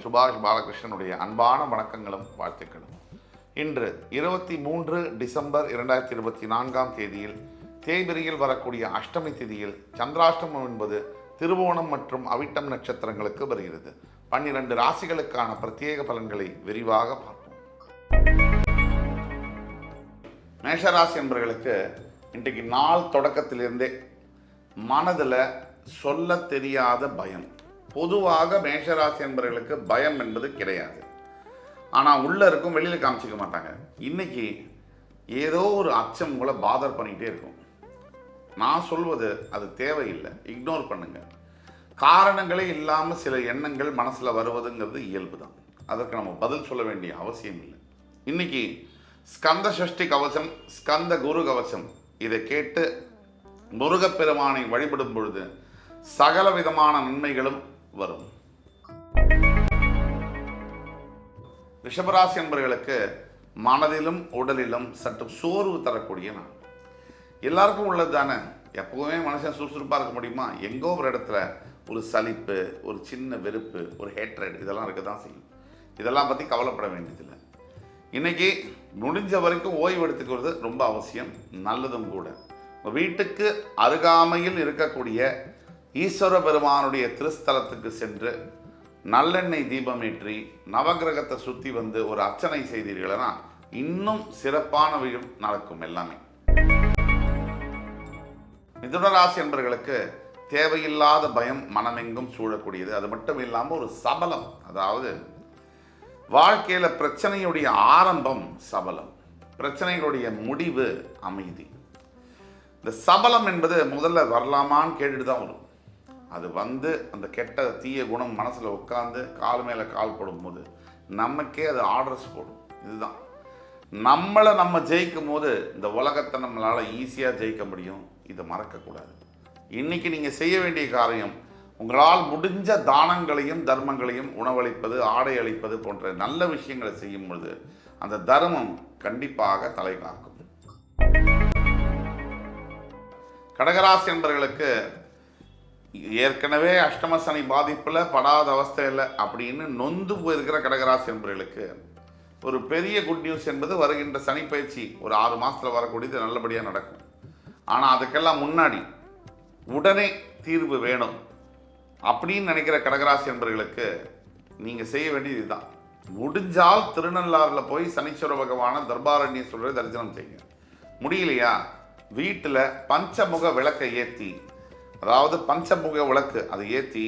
சுபாஷ் பாலகிருஷ்ணனுடைய அன்பான வணக்கங்களும் வாழ்த்துக்களும். இன்று 23 டிசம்பர் 2024 தேதியில் தேய்பிரையில் வரக்கூடிய அஷ்டமி திதியில் சந்திராஷ்டமம் என்பது திருவோணம் மற்றும் அவிட்டம் நட்சத்திரங்களுக்கு வருகிறது. 12 ராசிகளுக்கான பிரத்யேக பலன்களை விரிவாக பார்ப்போம். மேஷராசி என்பவர்களுக்கு இன்றைக்கு நாள் தொடக்கத்திலிருந்தே மனதில் சொல்ல தெரியாத பயம். பொதுவாக மேஷராசி என்பவர்களுக்கு பயம் என்பது கிடையாது, ஆனால் உள்ளே இருக்கும், வெளியில் காமிச்சிக்க மாட்டாங்க. இன்னைக்கு ஏதோ ஒரு அச்சம் உங்களை பாதர் பண்ணிகிட்டே இருக்கும். நான் சொல்வது அது தேவையில்லை, இக்னோர் பண்ணுங்க. காரணங்களே இல்லாமல் சில எண்ணங்கள் மனசில் வருவதுங்கிறது இயல்பு தான். அதற்கு நம்ம பதில் சொல்ல வேண்டிய அவசியம் இல்லை. இன்னைக்கு ஸ்கந்த சஷ்டி கவசம், ஸ்கந்த குரு கவசம் இதை கேட்டு முருகப்பெருமானை வழிபடும் பொழுது சகல விதமான நன்மைகளும் வரும். ரிஷபராசி என்பவர்களுக்கு மனதிலும் உடலிலும் சற்று சோர்வு தரக்கூடிய நாள். எல்லாருக்கும் உள்ளது தானே. எப்பவுமே மனுஷன் சுறுசுறுப்பாக இருக்க முடியுமா? எங்கோ ஒரு இடத்துல ஒரு சலிப்பு, ஒரு சின்ன வெறுப்பு, ஒரு ஹேட்ரட் இதெல்லாம் இருக்க தான் செய்யும். இதெல்லாம் பற்றி கவலைப்பட வேண்டியதில்லை. இன்னைக்கு முடிஞ்ச வரைக்கும் ஓய்வு எடுத்துக்கிறது ரொம்ப அவசியம், நல்லதும் கூட. வீட்டுக்கு அருகாமையில் இருக்கக்கூடிய ஈஸ்வர பெருமானுடைய திருஸ்தலத்துக்கு சென்று நல்லெண்ணெய் தீபமேற்றி நவகிரகத்தை சுற்றி வந்து ஒரு அர்ச்சனை செய்தீர்கள்னா இன்னும் சிறப்பான விஷயம் நடக்கும். எல்லாமே மிதுன ராசி என்பவர்களுக்கு தேவையில்லாத பயம் மனமெங்கும் சூழக்கூடியது. அது மட்டும் இல்லாமல் ஒரு சபலம், அதாவது வாழ்க்கையில் பிரச்சனையுடைய ஆரம்பம் சபலம், பிரச்சனைகளுடைய முடிவு அமைதி. இந்த சபலம் என்பது முதல்ல வரலாமான்னு கேட்டுட்டு தான் வரும். அது வந்து அந்த கெட்ட தீய குணம் மனசில் உட்காந்து கால் மேலே கால் போடும்போது நமக்கே அது ஆர்டர்ஸ் போடும். இதுதான் நம்மளை நம்ம ஜெயிக்கும் போது இந்த உலகத்தை நம்மளால் ஈஸியாக ஜெயிக்க முடியும். இதை மறக்கக்கூடாது. இன்றைக்கி நீங்கள் செய்ய வேண்டிய காரியம், உங்களால் முடிஞ்ச தானங்களையும் தர்மங்களையும், உணவளிப்பது, ஆடை அளிப்பது போன்ற நல்ல விஷயங்களை செய்யும் பொழுது அந்த தர்மம் கண்டிப்பாக தலை காக்கும். கடகராசி என்பவர்களுக்கு ஏற்கனவே அஷ்டம சனி பாதிப்பில் படாத அவஸ்தையில் அப்படின்னு நொந்து போயிருக்கிற கடகராசி என்பவர்களுக்கு ஒரு பெரிய குட் நியூஸ் என்பது வருகின்ற சனி பயிற்சி ஒரு 6 மாதத்தில் வரக்கூடியது நல்லபடியாக நடக்கும். ஆனால் அதுக்கெல்லாம் முன்னாடி உடனே தீர்வு வேணும் அப்படின்னு நினைக்கிற கடகராசி என்பவர்களுக்கு நீங்கள் செய்ய வேண்டியது இதுதான். முடிஞ்சால் திருநள்ளாறில் போய் சனீஸ்வர பகவான தர்பாரண்யேஸ்வரரை தரிசனம் செய்யுங்க. முடியலையா வீட்டில் பஞ்சமுக விளக்கை ஏற்றி, அதாவது பஞ்சமுக விளக்கு அதை ஏற்றி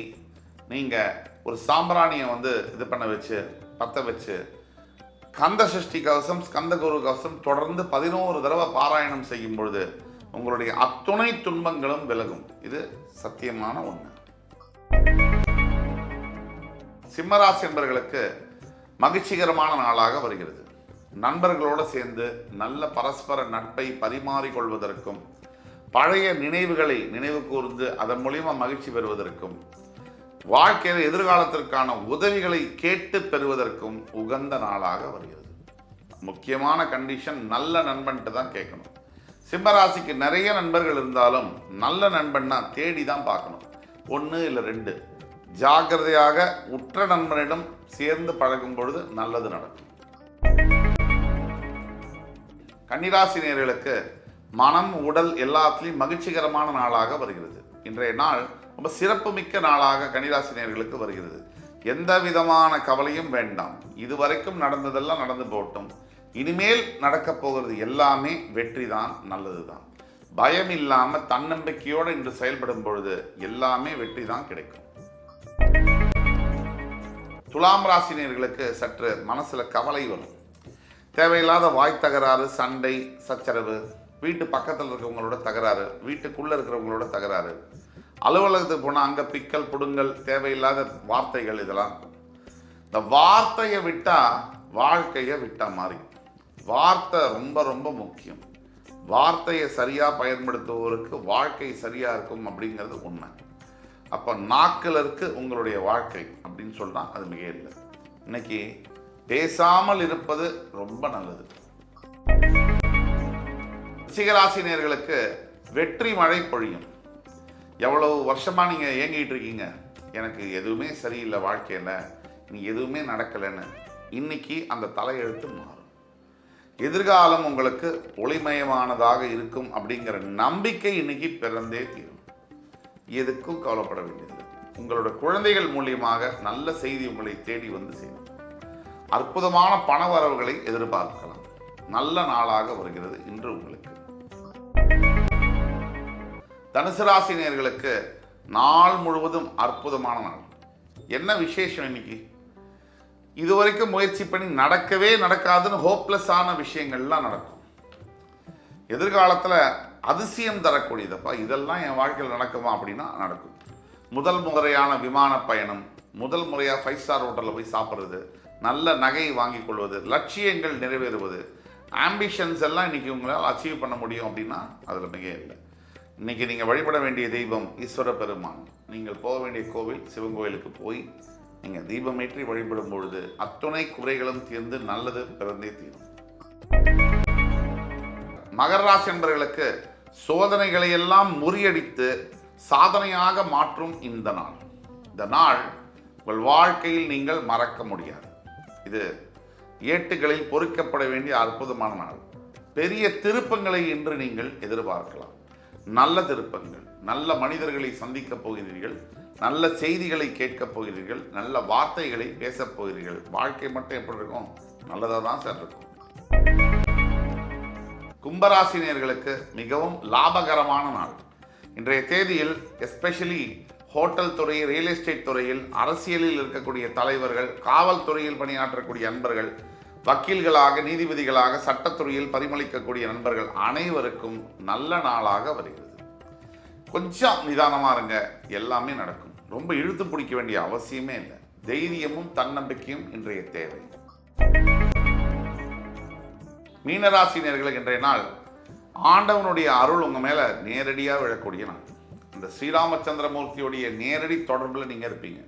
நீங்கள் ஒரு சாம்பிராணியை வந்து இது பண்ண வச்சு பற்ற வச்சு கந்த சஷ்டி கவசம், ஸ்கந்த குரு கவசம் தொடர்ந்து 11 தடவை பாராயணம் செய்யும் பொழுது உங்களுடைய அத்துணை துன்பங்களும் விலகும். இது சத்தியமான உண்மை. சிம்மராசி என்பவர்களுக்கு மகிழ்ச்சிகரமான நாளாக வருகிறது. நண்பர்களோடு சேர்ந்து நல்ல பரஸ்பர நட்பை பரிமாறிக்கொள்வதற்கும், பழைய நினைவுகளை நினைவு கூர்ந்து அதன் மூலியமா மகிழ்ச்சி பெறுவதற்கும், வாழ்க்கையில் எதிர்காலத்திற்கான உதவிகளை கேட்டு பெறுவதற்கும் உகந்த நாளாக வருகிறது. முக்கியமான கண்டிஷன், நல்ல நண்பன்ட்டு தான் கேட்கணும். சிம்மராசிக்கு நிறைய நண்பர்கள் இருந்தாலும் நல்ல நண்பன்னா தேடி தான் பார்க்கணும். 1 இல்லை 2. ஜாக்கிரதையாக உற்ற நண்பனிடம் சேர்ந்து பழகும் பொழுது நல்லது நடக்கும். கன்னிராசி நேயர்களுக்கு மனம், உடல் எல்லாத்திலையும் மகிழ்ச்சிகரமான நாளாக வருகிறது. இன்றைய நாள் ரொம்ப சிறப்புமிக்க நாளாக கன்னிராசி நேயர்களுக்கு வருகிறது. எந்த விதமான கவலையும் வேண்டாம். இதுவரைக்கும் நடந்ததெல்லாம் நடந்து போட்டும். இனிமேல் நடக்கப் போகிறது எல்லாமே வெற்றி தான், நல்லது தான். பயம் இல்லாமல் தன்னம்பிக்கையோடு இன்று செயல்படும் பொழுது எல்லாமே வெற்றி தான் கிடைக்கும். துலாம் ராசி நேயர்களுக்கு சற்று மனசில் கவலை வரும். தேவையில்லாத வாய் தகராறு, சண்டை சச்சரவு, வீட்டு பக்கத்தில் இருக்கிறவங்களோட தகராறு, வீட்டுக்குள்ளே இருக்கிறவங்களோட தகராறு, அலுவலகத்துக்கு போனால் அங்கே பிக்கல் புடுங்கல், தேவையில்லாத வார்த்தைகள், இதெல்லாம். இந்த வார்த்தையை விட்டால் வாழ்க்கையை விட்டால் மாதிரி. வார்த்தை ரொம்ப ரொம்ப முக்கியம். வார்த்தையை சரியாக பயன்படுத்துவோருக்கு வாழ்க்கை சரியாக இருக்கும் அப்படிங்கிறது உண்மை. அப்போ நாக்கில் இருக்கு உங்களுடைய வாழ்க்கை அப்படின்னு சொன்னால் அது மிக இல்லை. இன்னைக்கு பேசாமல் இருப்பது ரொம்ப நல்லது. ரிஷிகராசி நேயர்களுக்கு வெற்றி மழை பொழியும். எவ்வளவு வருஷமாக நீங்கள் ஏங்கிட்டு இருக்கீங்க, எனக்கு எதுவுமே சரியில்லை வாழ்க்கையில், நீ எதுவுமே நடக்கலைன்னு இன்னைக்கு அந்த தலையெழுத்து மாறும். எதிர்காலம் உங்களுக்கு ஒளிமயமானதாக இருக்கும் அப்படிங்கிற நம்பிக்கை இன்னைக்கு பிறந்தே தீரும். எதுக்கும் கவலைப்பட வேண்டியதில்லை. உங்களோட குழந்தைகள் மூலியமாக நல்ல செய்தி உங்களை தேடி வந்து சேரும். அற்புதமான பண வரவுகளை எதிர்பார்க்கலாம். நல்ல நாளாக வருகிறது இன்று உங்களுக்கு. தனுசு ராசி நேயர்களுக்கு நாள் முழுவதும் அற்புதமான நாள். என்ன விசேஷம் இன்னைக்கு? இதுவரைக்கும் முயற்சி பண்ணி நடக்கவே நடக்காதுன்னு ஹோப்லெஸ்ஸான விஷயங்கள்லாம் நடக்கும். எதிர்காலத்தில் அதிசயம் தரக்கூடியதப்பா இதெல்லாம் என் வாழ்க்கையில் நடக்குமா அப்படின்னா நடக்கும். முதல் முறையான விமான பயணம், முதல் முறையாக 5 ஸ்டார் ஹோட்டலில் போய் சாப்பிட்றது, நல்ல நகை வாங்கி கொள்வது, லட்சியங்கள் நிறைவேறுவது, ஆம்பிஷன்ஸ் எல்லாம் இன்றைக்கி உங்களால் அச்சீவ் பண்ண முடியும் அப்படின்னா அதில் மிக இல்லை. இன்றைக்கி நீங்கள் வழிபட வேண்டிய தெய்வம் ஈஸ்வர பெருமான். நீங்கள் போக வேண்டிய கோவில் சிவன் கோவிலுக்கு போய் நீங்கள் தீபமேற்றி வழிபடும் பொழுது அத்துணை குறைகளும் தீர்ந்து நல்லது பிறந்தே தீரும். மகர ராசி என்பவர்களுக்கு சோதனைகளை எல்லாம் முறியடித்து சாதனையாக மாற்றும் இந்த நாள். இந்த நாள் உங்கள் வாழ்க்கையில் நீங்கள் மறக்க முடியாது. இது ஏட்டுகளில் பொறிக்கப்பட வேண்டிய அற்புதமான நாள். பெரிய திருப்பங்களை இன்று நீங்கள் எதிர்பார்க்கலாம். நல்ல திருப்பங்கள், நல்ல மனிதர்களை சந்திக்கப் போகிறீர்கள், நல்ல செய்திகளை கேட்கப் போகிறீர்கள், நல்ல வார்த்தைகளை பேசப் போகிறீர்கள். வாழ்க்கை மட்டும் எப்படி இருக்கும்? நல்லதாக தான் சார் இருக்கும். கும்பராசினியர்களுக்கு மிகவும் லாபகரமான நாள். இன்றைய தேதியில் எஸ்பெஷலி ஹோட்டல் துறை, ரியல் எஸ்டேட் துறையில், அரசியலில் இருக்கக்கூடிய தலைவர்கள், காவல்துறையில் பணியாற்றக்கூடிய நண்பர்கள், வக்கீல்களாக, நீதிபதிகளாக, சட்டத்துறையில் பரிமளிக்கக்கூடிய நண்பர்கள் அனைவருக்கும் நல்ல நாளாக வருகிறது. கொஞ்சம் நிதானமாக இருங்க, எல்லாமே நடக்கும். ரொம்ப இழுத்து பிடிக்க வேண்டிய அவசியமே இல்லை. தைரியமும் தன்னம்பிக்கையும் இன்றைய தேவை. மீனராசினியர்களுக்கு இன்றைய நாள் ஆண்டவனுடைய அருள் உங்கள் மேலே நேரடியாக விழக்கூடிய நாள். இந்த ஸ்ரீராமச்சந்திரமூர்த்தியுடைய நேரடி தொடர்பில் நீங்கள் இருப்பீங்க.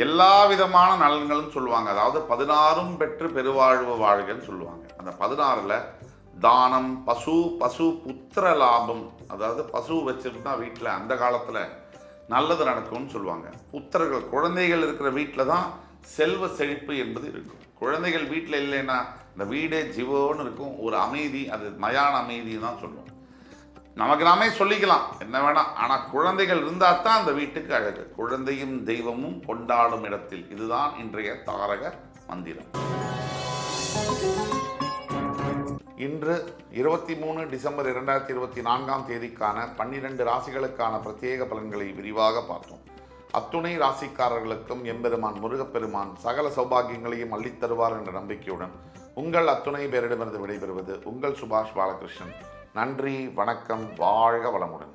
எல்லா விதமான நலன்களும் சொல்லுவாங்க. அதாவது 16 பெற்று பெருவாழ்வு வாழ்கன்னு சொல்லுவாங்க. அந்த 16ல் தானம், பசு புத்திர லாபம், அதாவது பசு வச்சுருந்தா வீட்டில் அந்த காலத்தில் நல்லது நடக்கும்னு சொல்லுவாங்க. புத்திரர்கள், குழந்தைகள் இருக்கிற வீட்டில் தான் செல்வ செழிப்பு என்பது இருக்கும். குழந்தைகள் வீட்டில் இல்லைன்னா இந்த வீடே ஜீவோன்னு இருக்கும். ஒரு அமைதி, அது மயான அமைதி தான் சொல்லுவோம். நமக்கு நாமே சொல்லிக்கலாம் என்ன வேணாம், ஆனால் குழந்தைகள் இருந்தால் தான் அந்த வீட்டுக்கு அழகு. குழந்தையும் தெய்வமும் கொண்டாடும் இடத்தில். இதுதான் இன்றைய தாரக மந்திரம். இன்று 23 டிசம்பர் 2024 தேதிக்கான 12 ராசிகளுக்கான பிரத்யேக பலன்களை விரிவாக பார்த்தோம். அத்துணை ராசிக்காரர்களுக்கும் எம்பெருமான் முருகப்பெருமான் சகல சௌபாகியங்களையும் அள்ளித்தருவார் என்ற நம்பிக்கையுடன் உங்கள் அத்துணை பேரிடமிருந்து விடைபெறுவது உங்கள் சுபாஷ் பாலகிருஷ்ணன். நன்றி, வணக்கம், வாழ்க வளமுடன்.